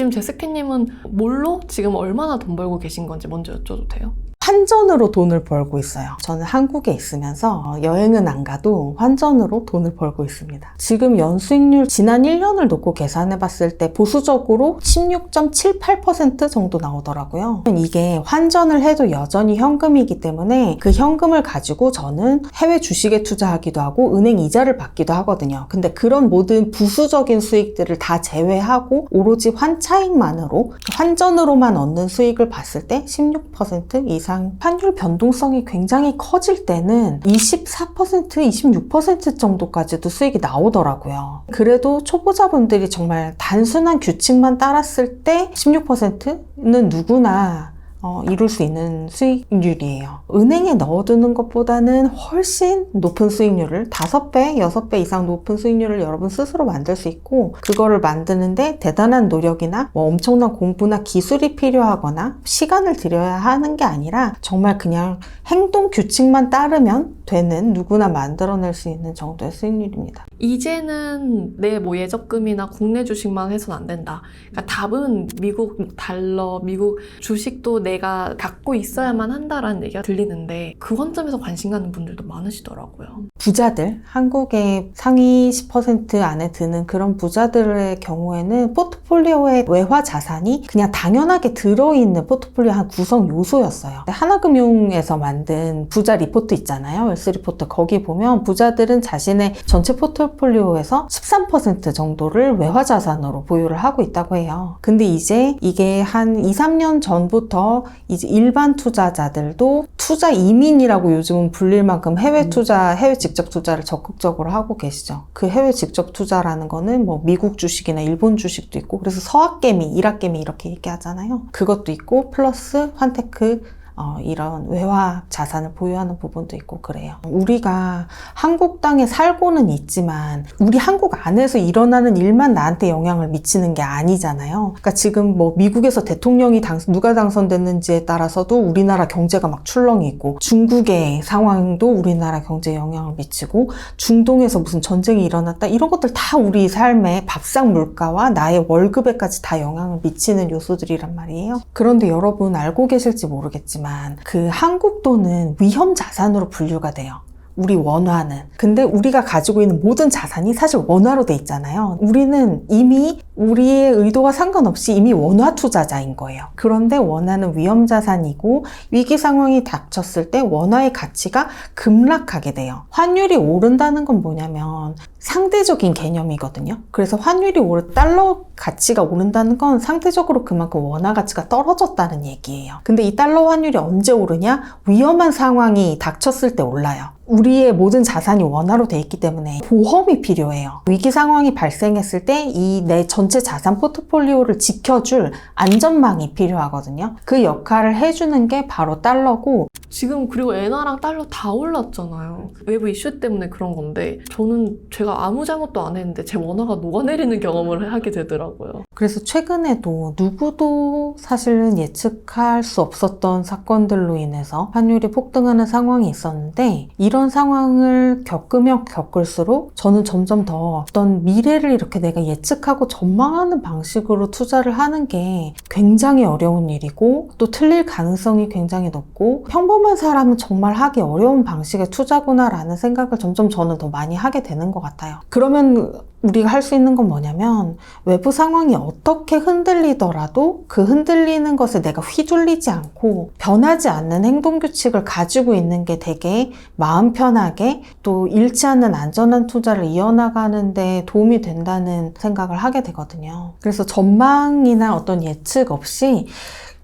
지금 제스키님은 뭘로 지금 얼마나 돈 벌고 계신 건지 먼저 여쭤도 돼요? 환전으로 돈을 벌고 있어요. 저는 한국에 있으면서 여행은 안 가도 환전으로 돈을 벌고 있습니다. 지금 연수익률 지난 1년을 놓고 계산해 봤을 때 보수적으로 16.78% 정도 나오더라고요. 이게 환전을 해도 여전히 현금이기 때문에 그 현금을 가지고 저는 해외 주식에 투자하기도 하고 은행 이자를 받기도 하거든요. 근데 그런 모든 부수적인 수익들을 다 제외하고 오로지 환차익만으로 환전으로만 얻는 수익을 봤을 때 16% 이상 환율 변동성이 굉장히 커질 때는 24%, 26% 정도까지도 수익이 나오더라고요. 그래도 초보자분들이 정말 단순한 규칙만 따랐을 때 16%는 누구나 이룰 수 있는 수익률이에요. 은행에 넣어두는 것보다는 훨씬 높은 수익률을 5배, 6배 이상 높은 수익률을 여러분 스스로 만들 수 있고 그거를 만드는데 대단한 노력이나 엄청난 공부나 기술이 필요하거나 시간을 들여야 하는 게 아니라 정말 그냥 행동 규칙만 따르면 되는 누구나 만들어낼 수 있는 정도의 수익률입니다. 이제는 내 예적금이나 국내 주식만 해서는 안 된다. 그러니까 답은 미국 달러, 미국 주식도 내가 갖고 있어야만 한다라는 얘기가 들리는데 그 관점에서 관심 갖는 분들도 많으시더라고요. 부자들, 한국의 상위 10% 안에 드는 그런 부자들의 경우에는 포트폴리오에 외화 자산이 그냥 당연하게 들어있는 포트폴리오 한 구성 요소였어요. 하나금융에서 만든 부자 리포트 있잖아요. 웰스 리포트. 거기 보면 부자들은 자신의 전체 포트폴리오에서 13% 정도를 외화 자산으로 보유를 하고 있다고 해요. 근데 이제 이게 한 2, 3년 전부터 이제 일반 투자자들도 투자 이민이라고 요즘은 불릴 만큼 해외 투자, 해외 직접 투자를 적극적으로 하고 계시죠. 그 해외 직접 투자라는 거는 미국 주식이나 일본 주식도 있고 그래서 서학개미, 일학개미 이렇게 얘기하잖아요. 그것도 있고 플러스 환테크 이런 외화 자산을 보유하는 부분도 있고 그래요. 우리가 한국 땅에 살고는 있지만 우리 한국 안에서 일어나는 일만 나한테 영향을 미치는 게 아니잖아요. 그러니까 지금 미국에서 대통령이 누가 당선됐는지에 따라서도 우리나라 경제가 막 출렁이고 중국의 상황도 우리나라 경제에 영향을 미치고 중동에서 무슨 전쟁이 일어났다 이런 것들 다 우리 삶의 밥상 물가와 나의 월급에까지 다 영향을 미치는 요소들이란 말이에요. 그런데 여러분 알고 계실지 모르겠지만 그 한국 돈은 위험 자산으로 분류가 돼요. 우리 원화는. 근데 우리가 가지고 있는 모든 자산이 사실 원화로 돼 있잖아요. 우리는 이미 우리의 의도와 상관없이 이미 원화 투자자인 거예요. 그런데 원화는 위험 자산이고 위기 상황이 닥쳤을 때 원화의 가치가 급락하게 돼요. 환율이 오른다는 건 뭐냐면 상대적인 개념이거든요. 그래서 환율이 달러 가치가 오른다는 건 상대적으로 그만큼 원화 가치가 떨어졌다는 얘기예요. 근데 이 달러 환율이 언제 오르냐? 위험한 상황이 닥쳤을 때 올라요. 우리의 모든 자산이 원화로 돼 있기 때문에 보험이 필요해요. 위기 상황이 발생했을 때 이 내 전체 자산 포트폴리오를 지켜줄 안전망이 필요하거든요. 그 역할을 해주는 게 바로 달러고 지금 그리고 엔화랑 달러 다 올랐잖아요. 외부 이슈 때문에 그런 건데 저는 제가 아무 잘못도 안 했는데 제 원화가 녹아내리는 경험을 하게 되더라고요. 그래서 최근에도 누구도 사실은 예측할 수 없었던 사건들로 인해서 환율이 폭등하는 상황이 있었는데 이런 상황을 겪으면 겪을수록 저는 점점 더 어떤 미래를 이렇게 내가 예측하고 전망하는 방식으로 투자를 하는 게 굉장히 어려운 일이고 또 틀릴 가능성이 굉장히 높고 평범한 사람은 정말 하기 어려운 방식의 투자구나라는 생각을 점점 저는 더 많이 하게 되는 것 같아요. 그러면 우리가 할 수 있는 건 뭐냐면 외부 상황이 어떻게 흔들리더라도 그 흔들리는 것에 내가 휘둘리지 않고 변하지 않는 행동 규칙을 가지고 있는 게 되게 마음 편하게 또 잃지 않는 안전한 투자를 이어나가는 데 도움이 된다는 생각을 하게 되거든요. 그래서 전망이나 어떤 예측 없이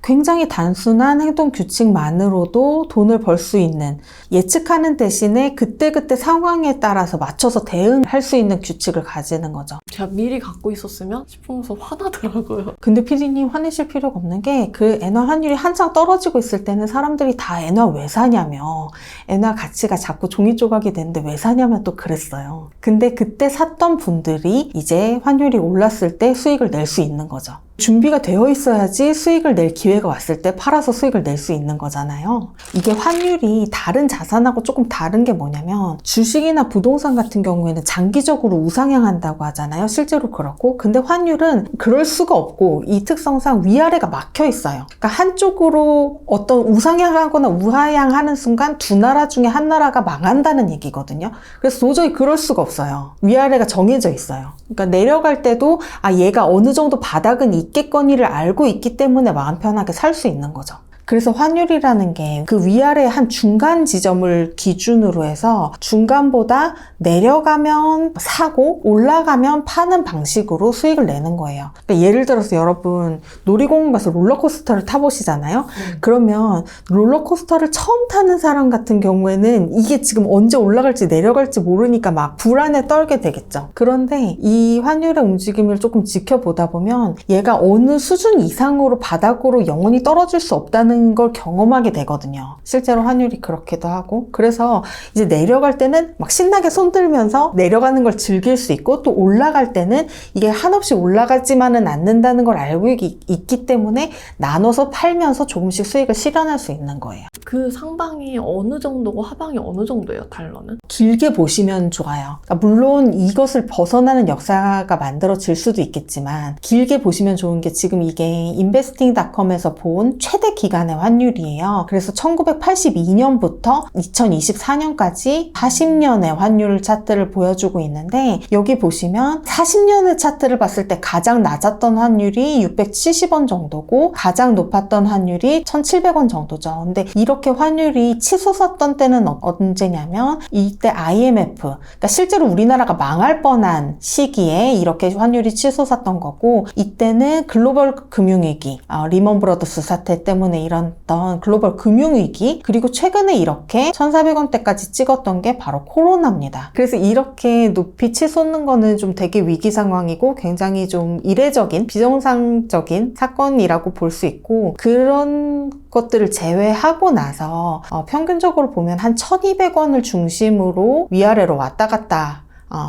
굉장히 단순한 행동 규칙만으로도 돈을 벌 수 있는 예측하는 대신에 그때그때 상황에 따라서 맞춰서 대응할 수 있는 규칙을 가지는 거죠. 제가 미리 갖고 있었으면 싶으면서 화나더라고요. 근데 피디님 화내실 필요가 없는 게 그 엔화 환율이 한창 떨어지고 있을 때는 사람들이 다 엔화 왜 사냐며 엔화 가치가 자꾸 종이 조각이 되는데 왜 사냐며 또 그랬어요. 근데 그때 샀던 분들이 이제 환율이 올랐을 때 수익을 낼 수 있는 거죠. 준비가 되어 있어야지 수익을 낼 기회가 왔을 때 팔아서 수익을 낼 수 있는 거잖아요. 이게 환율이 다른 자산하고 조금 다른 게 뭐냐면 주식이나 부동산 같은 경우에는 장기적으로 우상향한다고 하잖아요. 실제로 그렇고. 근데 환율은 그럴 수가 없고 이 특성상 위아래가 막혀 있어요. 그러니까 한쪽으로 어떤 우상향하거나 우하향하는 순간 두 나라 중에 한 나라가 망한다는 얘기거든요. 그래서 도저히 그럴 수가 없어요. 위아래가 정해져 있어요. 그러니까 내려갈 때도 얘가 어느 정도 바닥은 있겠거니를 알고 있기 때문에 마음 편하게 살 수 있는 거죠. 그래서 환율이라는 게 그 위아래 한 중간 지점을 기준으로 해서 중간보다 내려가면 사고 올라가면 파는 방식으로 수익을 내는 거예요. 그러니까 예를 들어서 여러분 놀이공원 가서 롤러코스터를 타보시잖아요. 그러면 롤러코스터를 처음 타는 사람 같은 경우에는 이게 지금 언제 올라갈지 내려갈지 모르니까 막 불안에 떨게 되겠죠. 그런데 이 환율의 움직임을 조금 지켜보다 보면 얘가 어느 수준 이상으로 바닥으로 영원히 떨어질 수 없다는 걸 경험하게 되거든요. 실제로 환율이 그렇기도 하고. 그래서 이제 내려갈 때는 막 신나게 손들면서 내려가는 걸 즐길 수 있고, 또 올라갈 때는 이게 한없이 올라가지만은 않는다는 걸 알고 있기 때문에 나눠서 팔면서 조금씩 수익을 실현할 수 있는 거예요. 그 상방이 어느 정도고 하방이 어느 정도예요, 달러는? 길게 보시면 좋아요. 그러니까 물론 이것을 벗어나는 역사가 만들어질 수도 있겠지만 길게 보시면 좋은 게 지금 이게 investing.com에서 본 최대 기간의 환율이에요. 그래서 1982년부터 2024년까지 40년의 환율 차트를 보여주고 있는데, 여기 보시면 40년의 차트를 봤을 때 가장 낮았던 환율이 670원 정도고 가장 높았던 환율이 1,700원 정도죠. 근데 이렇게 환율이 치솟았던 때는 언제냐면 이때 IMF, 그러니까 실제로 우리나라가 망할 뻔한 시기에 이렇게 환율이 치솟았던 거고, 이때는 글로벌 금융위기, 리먼 브러더스 사태 때문에 일어났던 글로벌 금융위기, 그리고 최근에 이렇게 1,400원대까지 찍었던 게 바로 코로나입니다. 그래서 이렇게 높이 치솟는 거는 좀 되게 위기 상황이고 굉장히 좀 이례적인 비정상적인 사건이라고 볼 수 있고, 그런 것들을 제외하고 나서 평균적으로 보면 한 1,200원을 중심으로 위아래로 왔다 갔다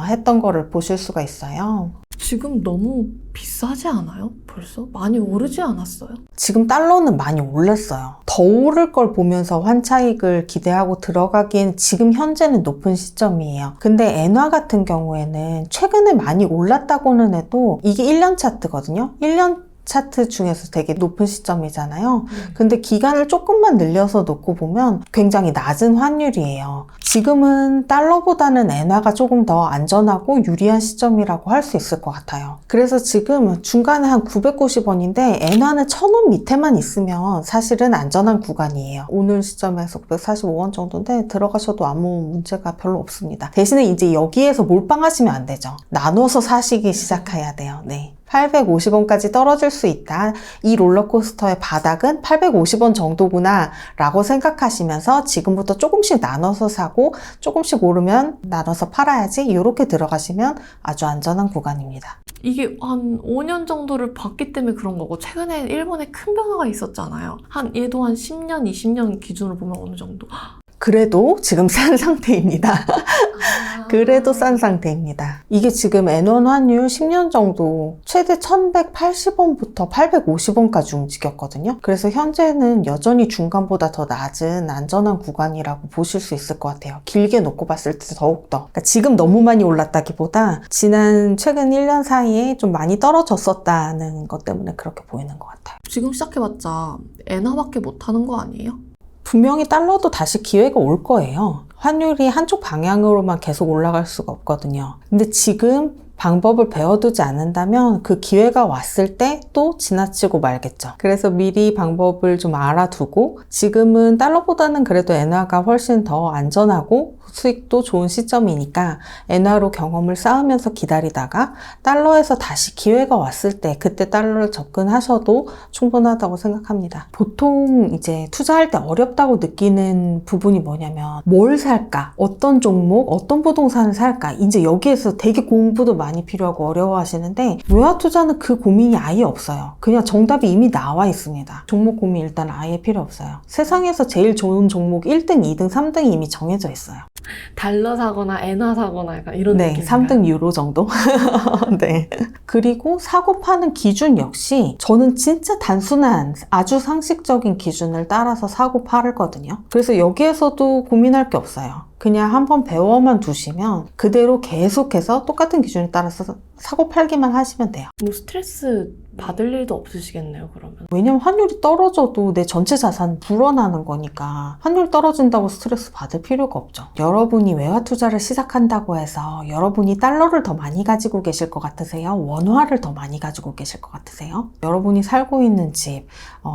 했던 거를 보실 수가 있어요. 지금 너무 비싸지 않아요? 벌써? 많이 오르지 않았어요? 지금 달러는 많이 올랐어요. 더 오를 걸 보면서 환차익을 기대하고 들어가기엔 지금 현재는 높은 시점이에요. 근데 엔화 같은 경우에는 최근에 많이 올랐다고는 해도 이게 1년 차트거든요. 1년 차트 중에서 되게 높은 시점이잖아요. 근데 기간을 조금만 늘려서 놓고 보면 굉장히 낮은 환율이에요. 지금은 달러보다는 엔화가 조금 더 안전하고 유리한 시점이라고 할 수 있을 것 같아요. 그래서 지금 중간에 한 990원인데 엔화는 1,000원 밑에만 있으면 사실은 안전한 구간이에요. 오늘 시점에서 945원 정도인데 들어가셔도 아무 문제가 별로 없습니다. 대신에 이제 여기에서 몰빵하시면 안 되죠. 나눠서 사시기 시작해야 돼요. 네. 850원까지 떨어질 수 있다. 이 롤러코스터의 바닥은 850원 정도구나 라고 생각하시면서 지금부터 조금씩 나눠서 사고 조금씩 오르면 나눠서 팔아야지, 이렇게 들어가시면 아주 안전한 구간입니다. 이게 한 5년 정도를 봤기 때문에 그런 거고, 최근에 일본에 큰 변화가 있었잖아요. 얘도 한 10년, 20년 기준으로 보면 어느 정도? 그래도 지금 싼 상태입니다. 그래도 싼 상태입니다. 이게 지금 N1 환율 10년 정도 최대 1,180원부터 850원까지 움직였거든요. 그래서 현재는 여전히 중간보다 더 낮은 안전한 구간이라고 보실 수 있을 것 같아요. 길게 놓고 봤을 때 더욱더. 그러니까 지금 너무 많이 올랐다기보다 최근 1년 사이에 좀 많이 떨어졌었다는 것 때문에 그렇게 보이는 것 같아요. 지금 시작해봤자 엔화밖에 못하는 거 아니에요? 분명히 달러도 다시 기회가 올 거예요. 환율이 한쪽 방향으로만 계속 올라갈 수가 없거든요. 근데 지금 방법을 배워두지 않는다면 그 기회가 왔을 때 또 지나치고 말겠죠. 그래서 미리 방법을 좀 알아두고, 지금은 달러보다는 그래도 엔화가 훨씬 더 안전하고 수익도 좋은 시점이니까 엔화로 경험을 쌓으면서 기다리다가 달러에서 다시 기회가 왔을 때 그때 달러를 접근하셔도 충분하다고 생각합니다. 보통 이제 투자할 때 어렵다고 느끼는 부분이 뭐냐면 뭘 살까? 어떤 종목? 어떤 부동산을 살까? 이제 여기에서 되게 공부도 많이 많이 필요하고 어려워하시는데 외화 투자는 그 고민이 아예 없어요. 그냥 정답이 이미 나와 있습니다. 종목 고민 일단 아예 필요 없어요. 세상에서 제일 좋은 종목 1등, 2등, 3등이 이미 정해져 있어요. 달러 사거나 엔화 사거나 약간 이런 네, 느낌인가요? 3등 유로 정도? 네. 그리고 사고 파는 기준 역시 저는 진짜 단순한 아주 상식적인 기준을 따라서 사고 팔거든요. 그래서 여기에서도 고민할 게 없어요. 그냥 한번 배워만 두시면 그대로 계속해서 똑같은 기준에 따라서 사고 팔기만 하시면 돼요. 뭐 스트레스 받을 일도 없으시겠네요, 그러면. 왜냐면 환율이 떨어져도 내 전체 자산 불어나는 거니까 환율 떨어진다고 스트레스 받을 필요가 없죠. 여러분이 외화 투자를 시작한다고 해서 여러분이 달러를 더 많이 가지고 계실 것 같으세요? 원화를 더 많이 가지고 계실 것 같으세요? 여러분이 살고 있는 집,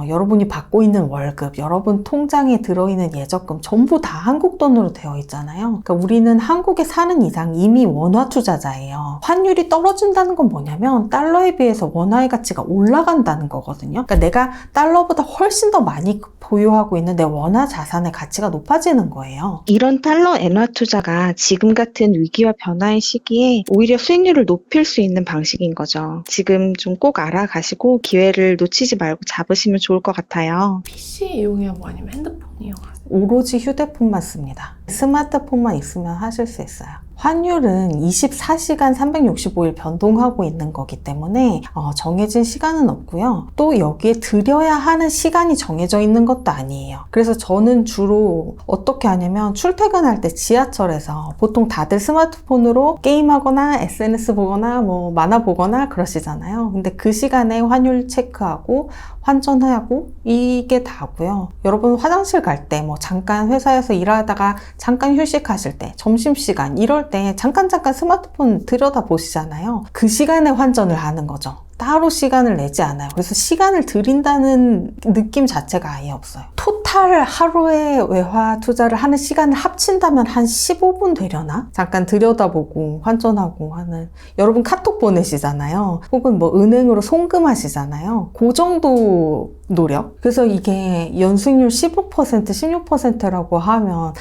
여러분이 받고 있는 월급, 여러분 통장에 들어있는 예적금 전부 다 한국 돈으로 되어 있잖아요. 그러니까 우리는 한국에 사는 이상 이미 원화 투자자예요. 환율이 떨어진다는 건 뭐냐면 달러에 비해서 원화의 가치가 올라간다는 거거든요. 그러니까 내가 달러보다 훨씬 더 많이 보유하고 있는 내 원화 자산의 가치가 높아지는 거예요. 이런 달러 엔화 투자가 지금 같은 위기와 변화의 시기에 오히려 수익률을 높일 수 있는 방식인 거죠. 지금 좀 꼭 알아가시고 기회를 놓치지 말고 잡으시면 좋을 것 같아요. PC 이용해요, 뭐 아니면 핸드폰 이용하세요? 오로지 휴대폰만 씁니다. 스마트폰만 있으면 하실 수 있어요. 환율은 24시간 365일 변동하고 있는 거기 때문에 정해진 시간은 없고요. 또 여기에 들여야 하는 시간이 정해져 있는 것도 아니에요. 그래서 저는 주로 어떻게 하냐면 출퇴근할 때 지하철에서 보통 다들 스마트폰으로 게임하거나 SNS 보거나 뭐 만화 보거나 그러시잖아요. 근데 그 시간에 환율 체크하고 환전하고 이게 다고요. 여러분 화장실 갈 때 뭐 잠깐 회사에서 일하다가 잠깐 휴식하실 때 점심시간 이럴 때 잠깐 스마트폰 들여다 보시잖아요. 그 시간에 환전을 하는 거죠. 따로 시간을 내지 않아요. 그래서 시간을 들인다는 느낌 자체가 아예 없어요. 토탈 하루에 외화 투자를 하는 시간을 합친다면 한 15분 되려나? 잠깐 들여다보고 환전하고 하는, 여러분 카톡 보내시잖아요. 혹은 뭐 은행으로 송금하시잖아요. 그 정도 노력? 그래서 이게 연수익률 15%, 16%라고 하면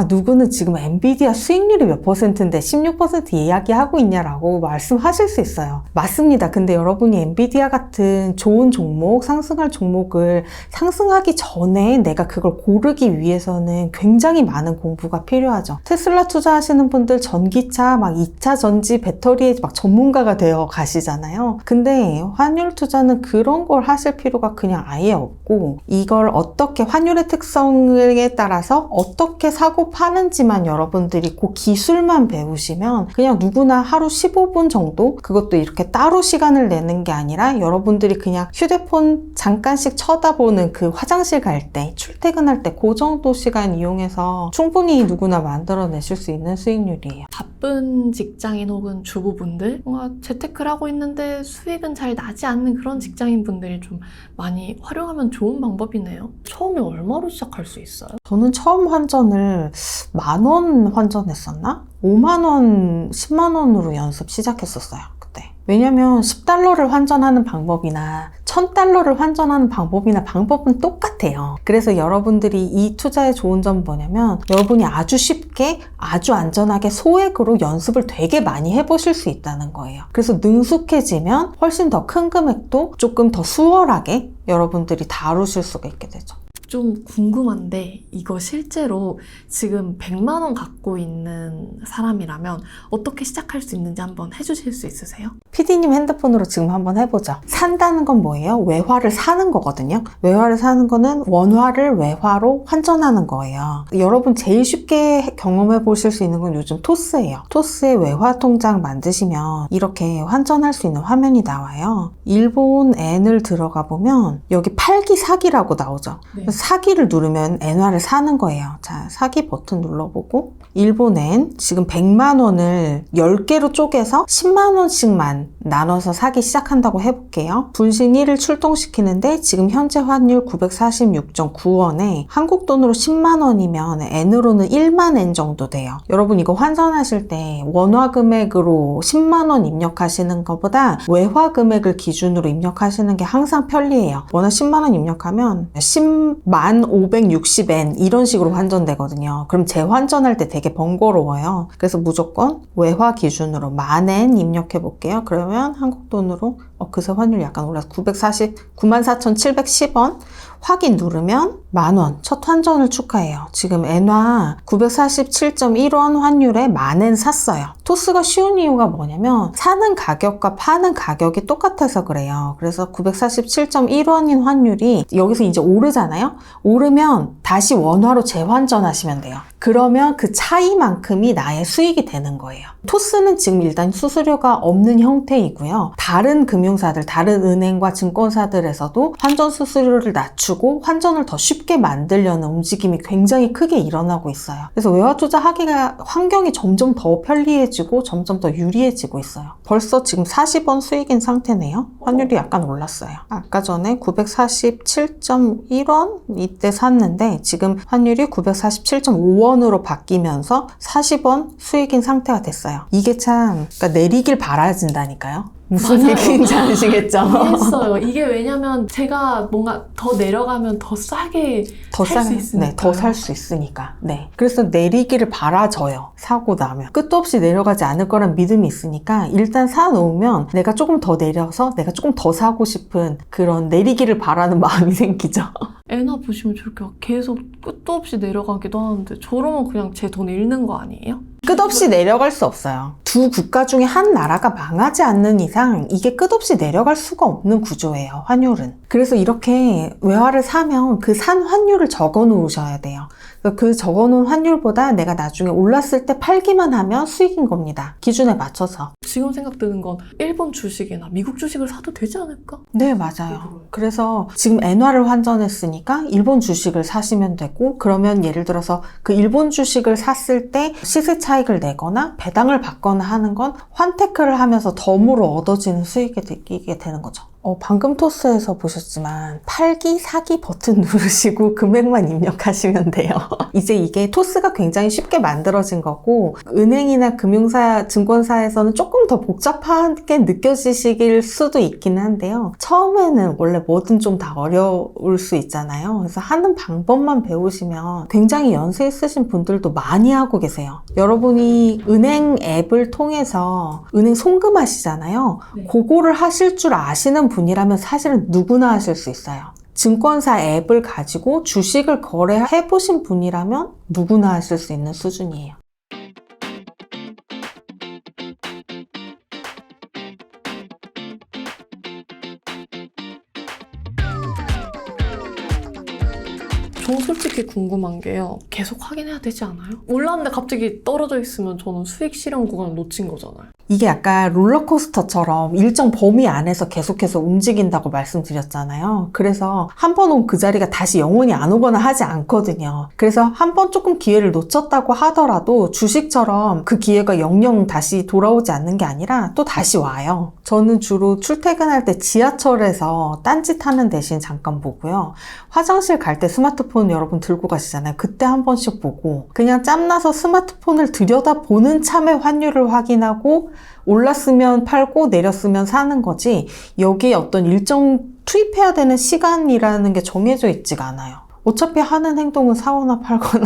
누구는 지금 엔비디아 수익률이 몇 %인데 16% 이야기하고 있냐라고 말씀하실 수 있어요. 맞습니다. 근데 여러분이 엔비디아 같은 좋은 종목, 상승할 종목을 상승하기 전에 내가 그걸 고르기 위해서는 굉장히 많은 공부가 필요하죠. 테슬라 투자하시는 분들 전기차, 막 2차 전지, 배터리에 막 전문가가 되어 가시잖아요. 근데 환율 투자는 그런 걸 하실 필요가 그냥 아예 없고, 이걸 어떻게 환율의 특성에 따라서 어떻게 사고 파는지만 여러분들이 그 기술만 배우시면 그냥 누구나 하루 15분 정도, 그것도 이렇게 따로 시간을 내는 게 아니라 여러분들이 그냥 휴대폰 잠깐씩 쳐다보는 그 화장실 갈 때, 출퇴근할 때 그 정도 시간 이용해서 충분히 누구나 만들어내실 수 있는 수익률이에요. 바쁜 직장인 혹은 주부분들, 뭔가 재테크를 하고 있는데 수익은 잘 나지 않는 그런 직장인분들이 좀 많이 활용하면 좋은 방법이네요. 처음에 얼마로 시작할 수 있어요? 저는 처음 환전을 10,000원 환전했었나? 5만원, 10만원으로 연습 시작했었어요. 왜냐면 10달러를 환전하는 방법이나 1000달러를 환전하는 방법은 똑같아요. 그래서 여러분들이 이 투자의 좋은 점은 뭐냐면 여러분이 아주 쉽게 아주 안전하게 소액으로 연습을 되게 많이 해보실 수 있다는 거예요. 그래서 능숙해지면 훨씬 더 큰 금액도 조금 더 수월하게 여러분들이 다루실 수가 있게 되죠. 좀 궁금한데, 이거 실제로 지금 100만 원 갖고 있는 사람이라면 어떻게 시작할 수 있는지 한번 해주실 수 있으세요? PD님 핸드폰으로 지금 한번 해보죠. 산다는 건 뭐예요? 외화를 사는 거거든요. 외화를 사는 거는 원화를 외화로 환전하는 거예요. 여러분 제일 쉽게 경험해 보실 수 있는 건 요즘 토스예요. 토스의 외화 통장 만드시면 이렇게 환전할 수 있는 화면이 나와요. 일본 엔을 들어가 보면 여기 팔기 사기라고 나오죠. 네. 사기를 누르면 엔화를 사는 거예요. 자, 사기 버튼 눌러보고 일본엔 지금 100만 원을 10개로 쪼개서 10만 원씩만 나눠서 사기 시작한다고 해볼게요. 분신 1을 출동시키는데 지금 현재 환율 946.9원에 한국 돈으로 10만 원이면 N으로는 1만 N 정도 돼요. 여러분 이거 환전하실 때 원화 금액으로 10만 원 입력하시는 것보다 외화 금액을 기준으로 입력하시는 게 항상 편리해요. 원화 10만 원 입력하면 10만 1560엔 이런 식으로 환전되거든요. 그럼 재환전할 때 되게 번거로워요. 그래서 무조건 외화 기준으로 10,000엔 입력해 볼게요. 그러면 한국 돈으로 그새 환율이 약간 올라서 94,710원 확인 누르면 10,000원 첫 환전을 축하해요. 지금 엔화 947.1원 환율에 10,000엔 샀어요. 토스가 쉬운 이유가 뭐냐면 사는 가격과 파는 가격이 똑같아서 그래요. 그래서 947.1원인 환율이 여기서 이제 오르잖아요. 오르면 다시 원화로 재환전하시면 돼요. 그러면 그 차이만큼이 나의 수익이 되는 거예요. 토스는 지금 일단 수수료가 없는 형태이고요. 다른 금융사들, 다른 은행과 증권사들에서도 환전 수수료를 낮추고 환전을 더 쉽게 만들려는 움직임이 굉장히 크게 일어나고 있어요. 그래서 외화 투자하기가 환경이 점점 더 편리해지고 점점 더 유리해지고 있어요. 벌써 지금 40원 수익인 상태네요. 환율이 약간 올랐어요. 아까 전에 947.1원 이때 샀는데 지금 환율이 947.5원으로 바뀌면서 40원 수익인 상태가 됐어요. 이게 참 그러니까 내리길 바라진다니까요. 무슨 맞아요. 얘기인지 아시겠죠? 이해했어요. 이게 왜냐면 제가 뭔가 더 내려가면 더 싸게 살 수 있으니까. 네, 더 살 수 있으니까. 네. 그래서 내리기를 바라져요. 사고 나면. 끝도 없이 내려가지 않을 거란 믿음이 있으니까 일단 사놓으면 내가 조금 더 내려서 내가 조금 더 사고 싶은 그런 내리기를 바라는 마음이 생기죠. 엔화 보시면 저렇게 계속 끝도 없이 내려가기도 하는데 저러면 그냥 제 돈 잃는 거 아니에요? 끝없이 내려갈 수 없어요. 두 국가 중에 한 나라가 망하지 않는 이상 이게 끝없이 내려갈 수가 없는 구조예요, 환율은. 그래서 이렇게 외화를 사면 그 산 환율을 적어 놓으셔야 돼요. 그 적어 놓은 환율보다 내가 나중에 올랐을 때 팔기만 하면 수익인 겁니다. 기준에 맞춰서. 지금 생각드는 건 일본 주식이나 미국 주식을 사도 되지 않을까? 네, 맞아요. 그래서 지금 엔화를 환전했으니까 일본 주식을 사시면 되고, 그러면 예를 들어서 그 일본 주식을 샀을 때 시세 차익을 내거나 배당을 받거나 하는 건 환테크를 하면서 덤으로 얻어지는 수익이 되게 되는 거죠. 방금 토스에서 보셨지만 팔기, 사기 버튼 누르시고 금액만 입력하시면 돼요. 이제 이게 토스가 굉장히 쉽게 만들어진 거고 은행이나 금융사, 증권사에서는 조금 더 복잡하게 느껴지실 수도 있긴 한데요. 처음에는 원래 뭐든 좀 다 어려울 수 있잖아요. 그래서 하는 방법만 배우시면 굉장히 연세 있으신 분들도 많이 하고 계세요. 여러분이 은행 앱을 통해서 은행 송금하시잖아요. 네. 그거를 하실 줄 아시는 분이라면 사실은 누구나 하실 수 있어요. 증권사 앱을 가지고 주식을 거래해 보신 분이라면 누구나 하실 수 있는 수준이에요. 저 솔직히 궁금한 게요. 계속 확인해야 되지 않아요? 올랐는데 갑자기 떨어져 있으면 저는 수익 실현 구간을 놓친 거잖아요. 이게 약간 롤러코스터처럼 일정 범위 안에서 계속해서 움직인다고 말씀드렸잖아요. 그래서 한 번 온 그 자리가 다시 영원히 안 오거나 하지 않거든요. 그래서 한 번 조금 기회를 놓쳤다고 하더라도 주식처럼 그 기회가 영영 다시 돌아오지 않는 게 아니라 또 다시 와요. 저는 주로 출퇴근할 때 지하철에서 딴짓하는 대신 잠깐 보고요. 화장실 갈 때 스마트폰 여러분 들고 가시잖아요. 그때 한 번씩 보고 그냥 짬나서 스마트폰을 들여다보는 참에 환율을 확인하고 올랐으면 팔고 내렸으면 사는 거지 여기에 어떤 일정 투입해야 되는 시간이라는 게 정해져 있지가 않아요. 어차피 하는 행동은 사거나 팔거나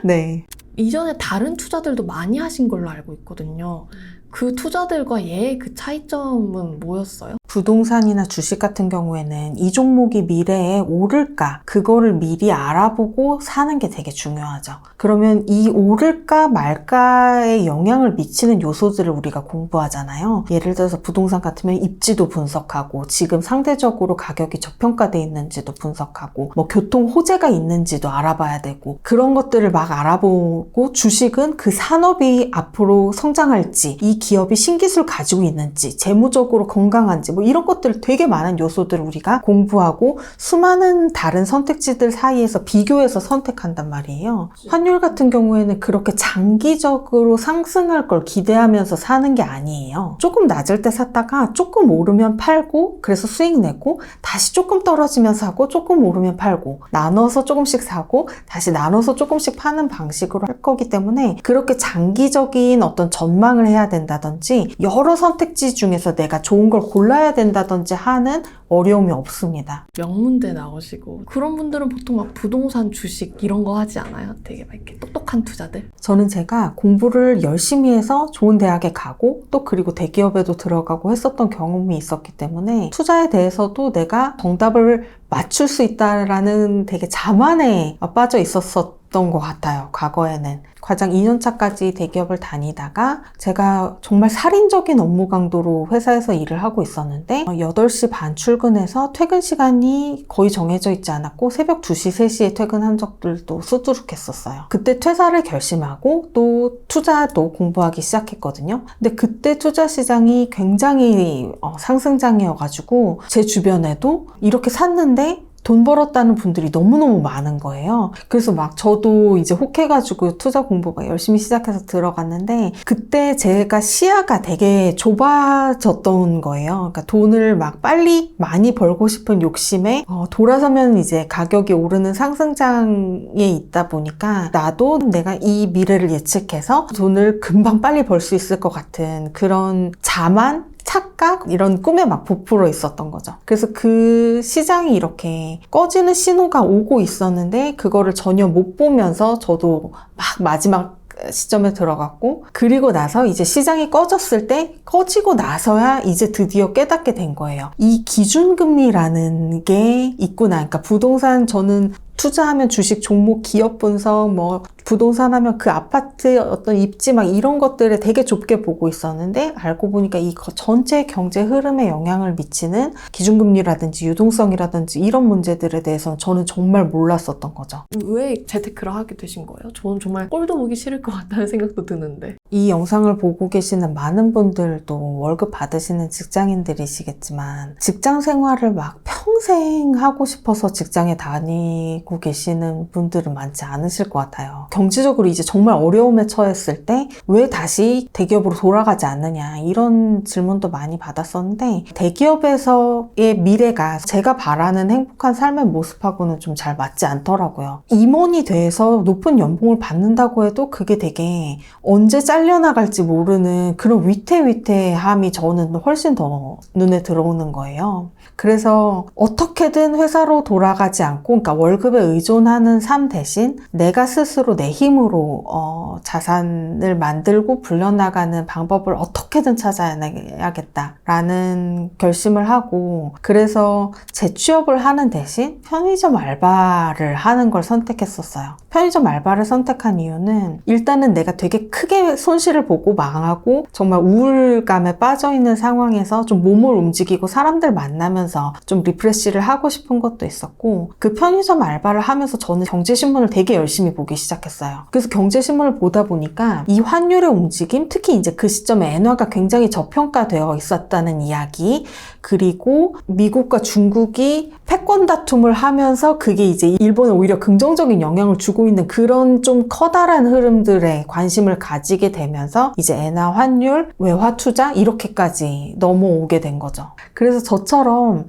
네. 이전에 다른 투자들도 많이 하신 걸로 알고 있거든요. 그 투자들과 얘의 그 차이점은 뭐였어요? 부동산이나 주식 같은 경우에는 이 종목이 미래에 오를까 그거를 미리 알아보고 사는 게 되게 중요하죠. 그러면 이 오를까 말까에 영향을 미치는 요소들을 우리가 공부하잖아요. 예를 들어서 부동산 같으면 입지도 분석하고 지금 상대적으로 가격이 저평가돼 있는지도 분석하고 뭐 교통 호재가 있는지도 알아봐야 되고 그런 것들을 막 알아보고 주식은 그 산업이 앞으로 성장할지 이 기업이 신기술 가지고 있는지 재무적으로 건강한지 뭐 이런 것들 되게 많은 요소들을 우리가 공부하고 수많은 다른 선택지들 사이에서 비교해서 선택한단 말이에요. 환율 같은 경우에는 그렇게 장기적으로 상승할 걸 기대하면서 사는 게 아니에요. 조금 낮을 때 샀다가 조금 오르면 팔고 그래서 수익 내고 다시 조금 떨어지면 사고 조금 오르면 팔고 나눠서 조금씩 사고 다시 나눠서 조금씩 파는 방식으로 할 거기 때문에 그렇게 장기적인 어떤 전망을 해야 된다 된다든지 여러 선택지 중에서 내가 좋은 걸 골라야 된다든지 하는 어려움이 없습니다. 명문대 나오시고 그런 분들은 보통 막 부동산, 주식 이런 거 하지 않아요? 되게 막 이렇게 똑똑한 투자들? 저는 제가 공부를 열심히 해서 좋은 대학에 가고 또 그리고 대기업에도 들어가고 했었던 경험이 있었기 때문에 투자에 대해서도 내가 정답을 맞출 수 있다라는 되게 자만에 빠져 있었던 것 같아요. 과거에는. 과장 2년차까지 대기업을 다니다가 제가 정말 살인적인 업무 강도로 회사에서 일을 하고 있었는데 8시 반 출근해서 퇴근 시간이 거의 정해져 있지 않았고 새벽 2시, 3시에 퇴근한 적들도 수두룩했었어요. 그때 퇴사를 결심하고 또 투자도 공부하기 시작했거든요. 근데 그때 투자 시장이 굉장히 상승장이어가지고 제 주변에도 이렇게 샀는데 돈 벌었다는 분들이 너무너무 많은 거예요. 그래서 막 저도 이제 혹해가지고 투자 공부 막 열심히 시작해서 들어갔는데 그때 제가 시야가 되게 좁아졌던 거예요. 그러니까 돈을 막 빨리 많이 벌고 싶은 욕심에 돌아서면 이제 가격이 오르는 상승장에 있다 보니까 나도 내가 이 미래를 예측해서 돈을 금방 빨리 벌 수 있을 것 같은 그런 자만 착각? 이런 꿈에 막 부풀어 있었던 거죠. 그래서 그 시장이 이렇게 꺼지는 신호가 오고 있었는데 그거를 전혀 못 보면서 저도 막 마지막 시점에 들어갔고 그리고 나서 이제 시장이 꺼졌을 때 꺼지고 나서야 이제 드디어 깨닫게 된 거예요. 이 기준금리라는 게 있구나. 그러니까 부동산 저는 투자하면 주식 종목 기업 분석 뭐 부동산 하면 그 아파트 어떤 입지 막 이런 것들을 되게 좁게 보고 있었는데 알고 보니까 이 전체 경제 흐름에 영향을 미치는 기준금리라든지 유동성이라든지 이런 문제들에 대해서는 저는 정말 몰랐었던 거죠. 왜 재테크를 하게 되신 거예요? 저는 정말 꼴도 보기 싫을 것 같다는 생각도 드는데. 이 영상을 보고 계시는 많은 분들도 월급 받으시는 직장인들이시겠지만 직장 생활을 막 평생 하고 싶어서 직장에 다니고 계시는 분들은 많지 않으실 것 같아요. 경제적으로 이제 정말 어려움에 처했을 때 왜 다시 대기업으로 돌아가지 않느냐 이런 질문도 많이 받았었는데 대기업에서의 미래가 제가 바라는 행복한 삶의 모습하고는 좀 잘 맞지 않더라고요. 임원이 돼서 높은 연봉을 받는다고 해도 그게 되게 언제 잘려나갈지 모르는 그런 위태위태함이 저는 훨씬 더 눈에 들어오는 거예요. 그래서 어떻게든 회사로 돌아가지 않고 그러니까 월급에 의존하는 삶 대신 내가 스스로 내 힘으로 자산을 만들고 불려나가는 방법을 어떻게든 찾아야겠다라는 결심을 하고 그래서 재취업을 하는 대신 편의점 알바를 하는 걸 선택했었어요. 편의점 알바를 선택한 이유는 일단은 내가 되게 크게 손실을 보고 망하고 정말 우울감에 빠져있는 상황에서 좀 몸을 움직이고 사람들 만나면서 좀 리프레시를 하고 싶은 것도 있었고 그 편의점 알바를 하면서 저는 경제신문을 되게 열심히 보기 시작했어요. 그래서 경제신문을 보다 보니까 이 환율의 움직임, 특히 이제 그 시점에 엔화가 굉장히 저평가되어 있었다는 이야기 그리고 미국과 중국이 패권 다툼을 하면서 그게 이제 일본에 오히려 긍정적인 영향을 주고 있는 그런 좀 커다란 흐름들에 관심을 가지게 되면서 이제 엔화 환율, 외화 투자 이렇게까지 넘어오게 된 거죠. 그래서 저처럼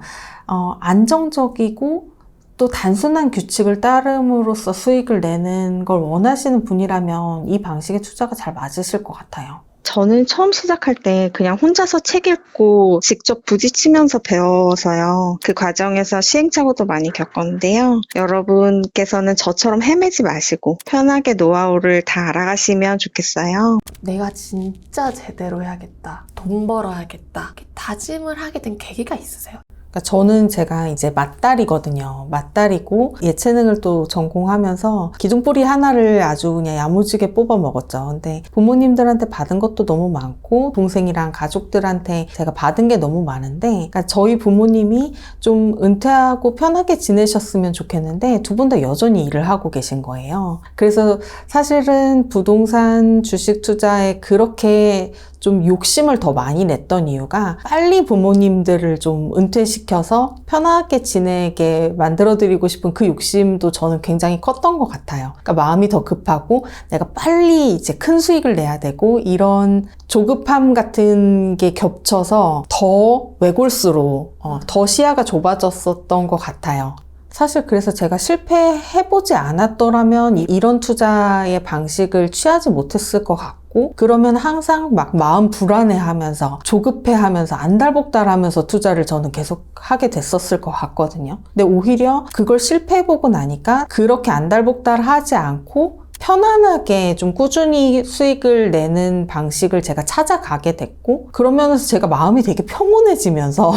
안정적이고 또 단순한 규칙을 따름으로써 수익을 내는 걸 원하시는 분이라면 이 방식의 투자가 잘 맞으실 것 같아요. 저는 처음 시작할 때 그냥 혼자서 책 읽고 직접 부딪히면서 배워서요. 그 과정에서 시행착오도 많이 겪었는데요. 여러분께서는 저처럼 헤매지 마시고 편하게 노하우를 다 알아가시면 좋겠어요. 내가 진짜 제대로 해야겠다. 돈 벌어야겠다. 이렇게 다짐을 하게 된 계기가 있으세요? 그러니까 저는 제가 이제 맞다리거든요. 맞다리고 예체능을 또 전공하면서 기둥뿌리 하나를 아주 그냥 야무지게 뽑아 먹었죠. 근데 부모님들한테 받은 것도 너무 많고 동생이랑 가족들한테 제가 받은 게 너무 많은데 그러니까 저희 부모님이 좀 은퇴하고 편하게 지내셨으면 좋겠는데 두 분 다 여전히 일을 하고 계신 거예요. 그래서 사실은 부동산 주식 투자에 그렇게 좀 욕심을 더 많이 냈던 이유가 빨리 부모님들을 좀 은퇴시켜서 편하게 지내게 만들어드리고 싶은 그 욕심도 저는 굉장히 컸던 것 같아요. 그러니까 마음이 더 급하고 내가 빨리 이제 큰 수익을 내야 되고 이런 조급함 같은 게 겹쳐서 더 외골수로 더 시야가 좁아졌었던 것 같아요. 사실 그래서 제가 실패해보지 않았더라면 이런 투자의 방식을 취하지 못했을 것 같고 같고, 그러면 항상 막 마음 불안해하면서 조급해하면서 안달복달하면서 투자를 저는 계속 하게 됐었을 것 같거든요. 근데 오히려 그걸 실패해보고 나니까 그렇게 안달복달하지 않고 편안하게 좀 꾸준히 수익을 내는 방식을 제가 찾아가게 됐고, 그러면서 제가 마음이 되게 평온해지면서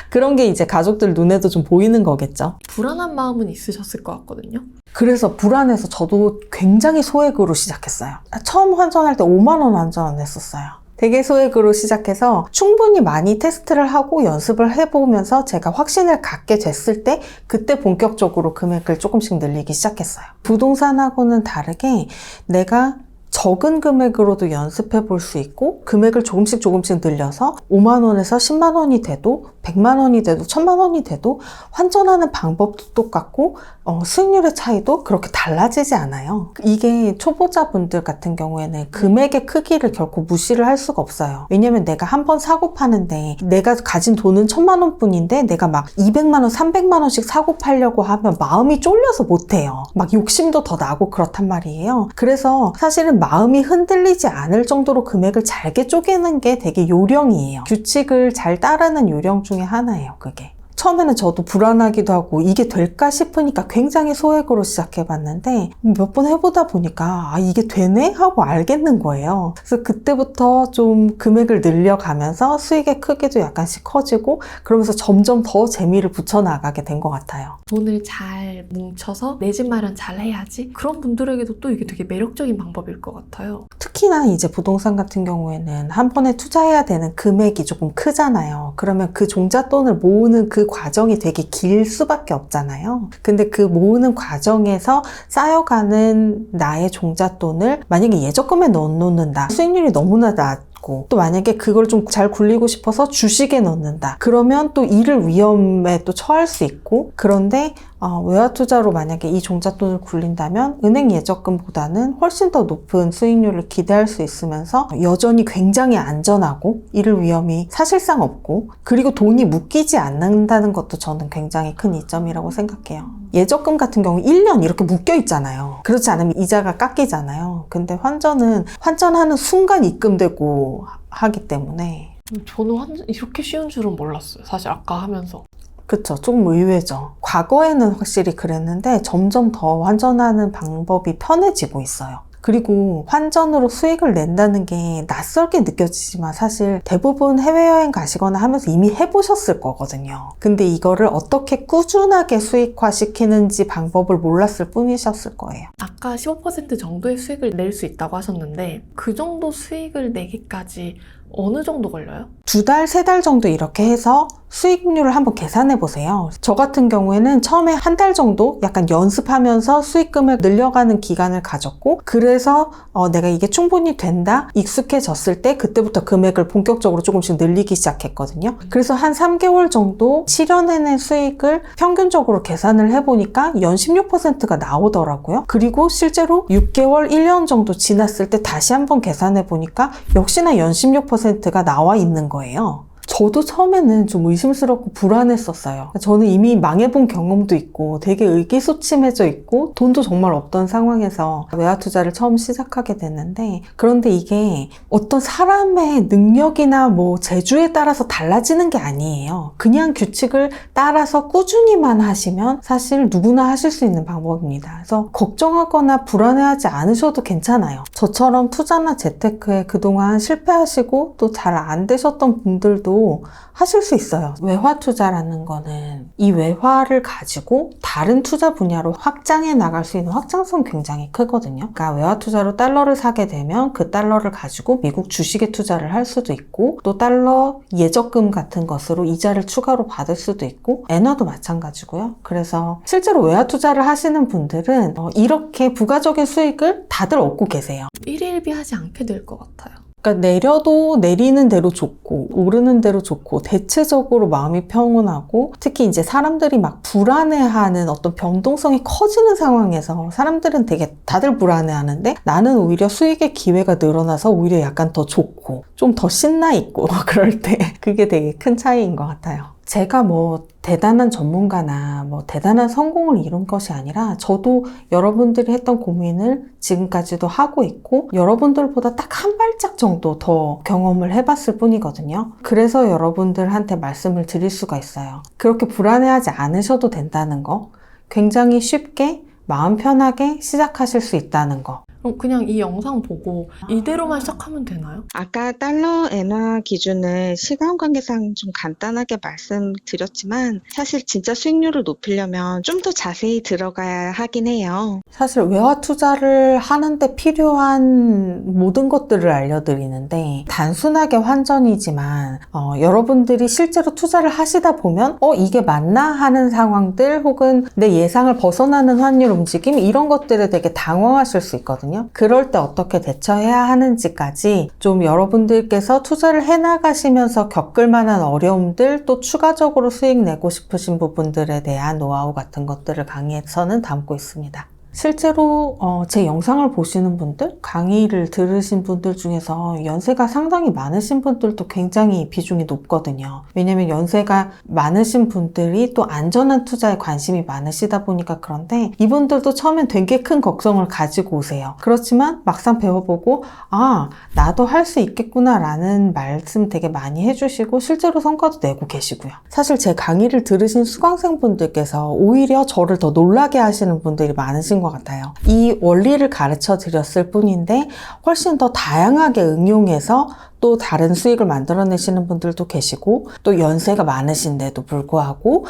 그런 게 이제 가족들 눈에도 좀 보이는 거겠죠. 불안한 마음은 있으셨을 것 같거든요. 그래서 불안해서 저도 굉장히 소액으로 시작했어요. 처음 환전할 때 5만 원 환전했었어요. 되게 소액으로 시작해서 충분히 많이 테스트를 하고 연습을 해보면서 제가 확신을 갖게 됐을 때 그때 본격적으로 금액을 조금씩 늘리기 시작했어요. 부동산하고는 다르게 내가 적은 금액으로도 연습해 볼 수 있고 금액을 조금씩 늘려서 5만 원에서 10만 원이 돼도 100만 원이 돼도 1000만 원이 돼도 환전하는 방법도 똑같고 수익률의 차이도 그렇게 달라지지 않아요. 이게 초보자분들 같은 경우에는 금액의 크기를 결코 무시를 할 수가 없어요. 왜냐면 내가 한 번 사고 파는데 내가 가진 돈은 1000만 원 뿐인데 내가 막 200만 원, 300만 원씩 사고 팔려고 하면 마음이 쫄려서 못해요. 막 욕심도 더 나고 그렇단 말이에요. 그래서 사실은 마음이 흔들리지 않을 정도로 금액을 잘게 쪼개는 게 되게 요령이에요. 규칙을 잘 따르는 요령 중에 하나예요, 그게. 처음에는 저도 불안하기도 하고 이게 될까 싶으니까 굉장히 소액으로 시작해봤는데 몇 번 해보다 보니까 아 이게 되네? 하고 알겠는 거예요. 그래서 그때부터 좀 금액을 늘려가면서 수익의 크기도 약간씩 커지고 그러면서 점점 더 재미를 붙여나가게 된 것 같아요. 돈을 잘 뭉쳐서 내 집 마련 잘 해야지. 그런 분들에게도 또 이게 되게 매력적인 방법일 것 같아요. 특히나 이제 부동산 같은 경우에는 한 번에 투자해야 되는 금액이 조금 크잖아요. 그러면 그 종잣돈을 모으는 그 과정이 되게 길 수밖에 없잖아요. 근데 그 모으는 과정에서 쌓여가는 나의 종잣돈을 만약에 예적금에 넣어놓는다. 수익률이 너무나 낮고 또 만약에 그걸 좀 잘 굴리고 싶어서 주식에 넣는다. 그러면 또 잃을 위험에 또 처할 수 있고 그런데 외화 투자로 만약에 이 종잣돈을 굴린다면 은행 예적금보다는 훨씬 더 높은 수익률을 기대할 수 있으면서 여전히 굉장히 안전하고 잃을 위험이 사실상 없고 그리고 돈이 묶이지 않는다는 것도 저는 굉장히 큰 이점이라고 생각해요. 예적금 같은 경우 1년 이렇게 묶여 있잖아요. 그렇지 않으면 이자가 깎이잖아요. 근데 환전은 환전하는 순간 입금되고 하기 때문에 저는 완전 이렇게 쉬운 줄은 몰랐어요. 사실 아까 하면서. 그쵸. 조금 의외죠. 과거에는 확실히 그랬는데 점점 더 환전하는 방법이 편해지고 있어요. 그리고 환전으로 수익을 낸다는 게 낯설게 느껴지지만 사실 대부분 해외여행 가시거나 하면서 이미 해보셨을 거거든요. 근데 이거를 어떻게 꾸준하게 수익화시키는지 방법을 몰랐을 뿐이셨을 거예요. 아까 15% 정도의 수익을 낼 수 있다고 하셨는데 그 정도 수익을 내기까지 어느 정도 걸려요? 2달, 3달 정도 이렇게 해서 수익률을 한번 계산해 보세요. 저 같은 경우에는 처음에 한 달 정도 약간 연습하면서 수익금을 늘려가는 기간을 가졌고 그래서 내가 이게 충분히 된다? 익숙해졌을 때 그때부터 금액을 본격적으로 조금씩 늘리기 시작했거든요. 그래서 한 3개월 정도 실현해낸 수익을 평균적으로 계산을 해보니까 연 16%가 나오더라고요. 그리고 실제로 6개월, 1년 정도 지났을 때 다시 한번 계산해 보니까 역시나 연 16%가 나와 있는 거예요. 저도 처음에는 좀 의심스럽고 불안했었어요. 저는 이미 망해본 경험도 있고 되게 의기소침해져 있고 돈도 정말 없던 상황에서 외화 투자를 처음 시작하게 됐는데 그런데 이게 어떤 사람의 능력이나 뭐 재주에 따라서 달라지는 게 아니에요. 그냥 규칙을 따라서 꾸준히만 하시면 사실 누구나 하실 수 있는 방법입니다. 그래서 걱정하거나 불안해하지 않으셔도 괜찮아요. 저처럼 투자나 재테크에 그동안 실패하시고 또 잘 안 되셨던 분들도 하실 수 있어요. 외화 투자라는 거는 이 외화를 가지고 다른 투자 분야로 확장해 나갈 수 있는 확장성이 굉장히 크거든요. 그러니까 외화 투자로 달러를 사게 되면 그 달러를 가지고 미국 주식에 투자를 할 수도 있고 또 달러 예적금 같은 것으로 이자를 추가로 받을 수도 있고 엔화도 마찬가지고요. 그래서 실제로 외화 투자를 하시는 분들은 이렇게 부가적인 수익을 다들 얻고 계세요. 일일비하지 않게 될 것 같아요. 그러니까 내려도 내리는 대로 좋고 오르는 대로 좋고 대체적으로 마음이 평온하고 특히 이제 사람들이 막 불안해하는 어떤 변동성이 커지는 상황에서 사람들은 되게 다들 불안해하는데 나는 오히려 수익의 기회가 늘어나서 오히려 약간 더 좋고 좀 더 신나 있고 그럴 때 그게 되게 큰 차이인 것 같아요. 제가 뭐 대단한 전문가나 뭐 대단한 성공을 이룬 것이 아니라 저도 여러분들이 했던 고민을 지금까지도 하고 있고 여러분들보다 딱 한 발짝 정도 더 경험을 해봤을 뿐이거든요. 그래서 여러분들한테 말씀을 드릴 수가 있어요. 그렇게 불안해하지 않으셔도 된다는 거, 굉장히 쉽게 마음 편하게 시작하실 수 있다는 거. 그럼 그냥 이 영상 보고 이대로만 시작하면 되나요? 아까 달러 엔화 기준을 시간 관계상 좀 간단하게 말씀드렸지만 사실 진짜 수익률을 높이려면 좀 더 자세히 들어가야 하긴 해요. 사실 외화 투자를 하는데 필요한 모든 것들을 알려드리는데 단순하게 환전이지만 여러분들이 실제로 투자를 하시다 보면 이게 맞나 하는 상황들 혹은 내 예상을 벗어나는 환율 움직임 이런 것들에 되게 당황하실 수 있거든요. 그럴 때 어떻게 대처해야 하는지까지 좀 여러분들께서 투자를 해나가시면서 겪을 만한 어려움들 또 추가적으로 수익 내고 싶으신 부분들에 대한 노하우 같은 것들을 강의에서는 담고 있습니다. 실제로 제 영상을 보시는 분들, 강의를 들으신 분들 중에서 연세가 상당히 많으신 분들도 굉장히 비중이 높거든요. 왜냐면 연세가 많으신 분들이 또 안전한 투자에 관심이 많으시다 보니까 그런데 이분들도 처음엔 되게 큰 걱정을 가지고 오세요. 그렇지만 막상 배워보고 나도 할 수 있겠구나 라는 말씀 되게 많이 해주시고 실제로 성과도 내고 계시고요. 사실 제 강의를 들으신 수강생분들께서 오히려 저를 더 놀라게 하시는 분들이 많으신 것 같아요. 이 원리를 가르쳐 드렸을 뿐인데 훨씬 더 다양하게 응용해서 또 다른 수익을 만들어내시는 분들도 계시고 또 연세가 많으신데도 불구하고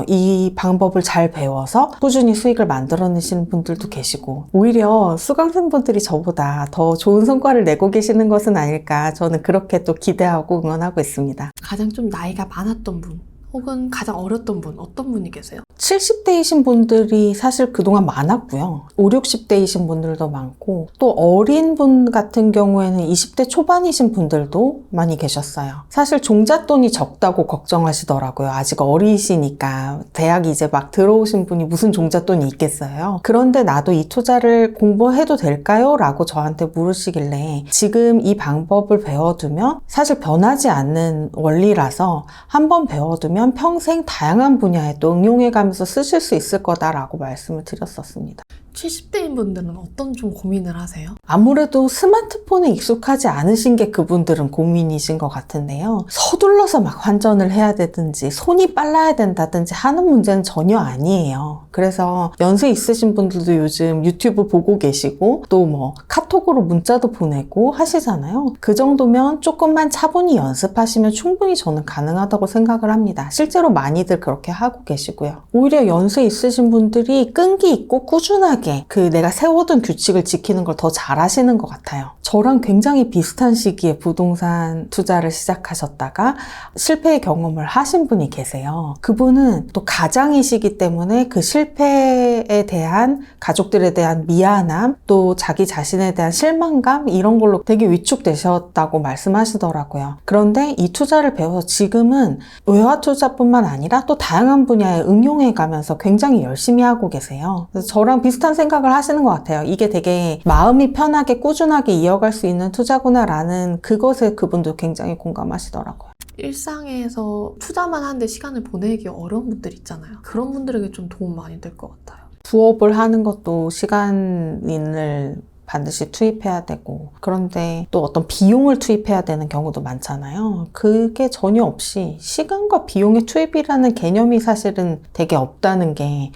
이 방법을 잘 배워서 꾸준히 수익을 만들어내시는 분들도 계시고 오히려 수강생분들이 저보다 더 좋은 성과를 내고 계시는 것은 아닐까 저는 그렇게 또 기대하고 응원하고 있습니다. 가장 좀 나이가 많았던 분 혹은 가장 어렸던 분 어떤 분이 계세요? 70대이신 분들이 사실 그동안 많았고요. 5, 60대이신 분들도 많고 또 어린 분 같은 경우에는 20대 초반이신 분들도 많이 계셨어요. 사실 종잣돈이 적다고 걱정하시더라고요. 아직 어리시니까 대학 이제 막 들어오신 분이 무슨 종잣돈이 있겠어요. 그런데 나도 이 투자를 공부해도 될까요? 라고 저한테 물으시길래 지금 이 방법을 배워두면 사실 변하지 않는 원리라서 한번 배워두면 평생 다양한 분야에 또 응용해가면서 쓰실 수 있을 거다라고 말씀을 드렸었습니다. 70대인 분들은 어떤 좀 고민을 하세요? 아무래도 스마트폰에 익숙하지 않으신 게 그분들은 고민이신 것 같은데요. 서둘러서 막 환전을 해야 되든지 손이 빨라야 된다든지 하는 문제는 전혀 아니에요. 그래서 연세 있으신 분들도 요즘 유튜브 보고 계시고 또 뭐 카톡으로 문자도 보내고 하시잖아요. 그 정도면 조금만 차분히 연습하시면 충분히 저는 가능하다고 생각을 합니다. 실제로 많이들 그렇게 하고 계시고요. 오히려 연세 있으신 분들이 끈기 있고 꾸준하게 내가 세워둔 규칙을 지키는 걸 더 잘하시는 것 같아요. 저랑 굉장히 비슷한 시기에 부동산 투자를 시작하셨다가 실패의 경험을 하신 분이 계세요. 그분은 또 가장이시기 때문에 그 실패에 대한 가족들에 대한 미안함 또 자기 자신에 대한 실망감 이런 걸로 되게 위축되셨다고 말씀하시더라고요. 그런데 이 투자를 배워서 지금은 외화 투자뿐만 아니라 또 다양한 분야에 응용해 가면서 굉장히 열심히 하고 계세요. 그래서 저랑 비슷한 생각을 하시는 것 같아요. 이게 되게 마음이 편하게 꾸준하게 이어갈 수 있는 투자구나라는 그것에 그분도 굉장히 공감하시더라고요. 일상에서 투자만 하는데 시간을 보내기 어려운 분들 있잖아요. 그런 분들에게 좀 도움 많이 될 것 같아요. 부업을 하는 것도 시간을 반드시 투입해야 되고 그런데 또 어떤 비용을 투입해야 되는 경우도 많잖아요. 그게 전혀 없이 시간과 비용의 투입이라는 개념이 사실은 되게 없다는 게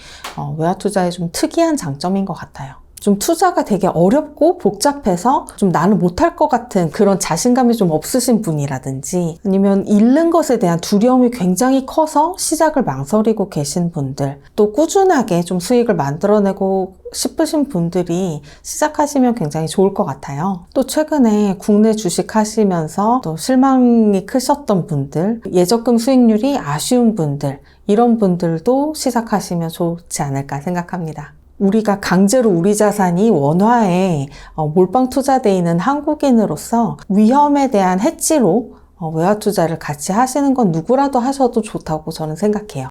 외화 투자의 좀 특이한 장점인 것 같아요. 좀 투자가 되게 어렵고 복잡해서 좀 나는 못할 것 같은 그런 자신감이 좀 없으신 분이라든지 아니면 잃는 것에 대한 두려움이 굉장히 커서 시작을 망설이고 계신 분들 또 꾸준하게 좀 수익을 만들어내고 싶으신 분들이 시작하시면 굉장히 좋을 것 같아요. 또 최근에 국내 주식 하시면서 또 실망이 크셨던 분들, 예적금 수익률이 아쉬운 분들 이런 분들도 시작하시면 좋지 않을까 생각합니다. 우리가 강제로 우리 자산이 원화에 몰빵 투자되어 있는 한국인으로서 위험에 대한 해지로 외화 투자를 같이 하시는 건 누구라도 하셔도 좋다고 저는 생각해요.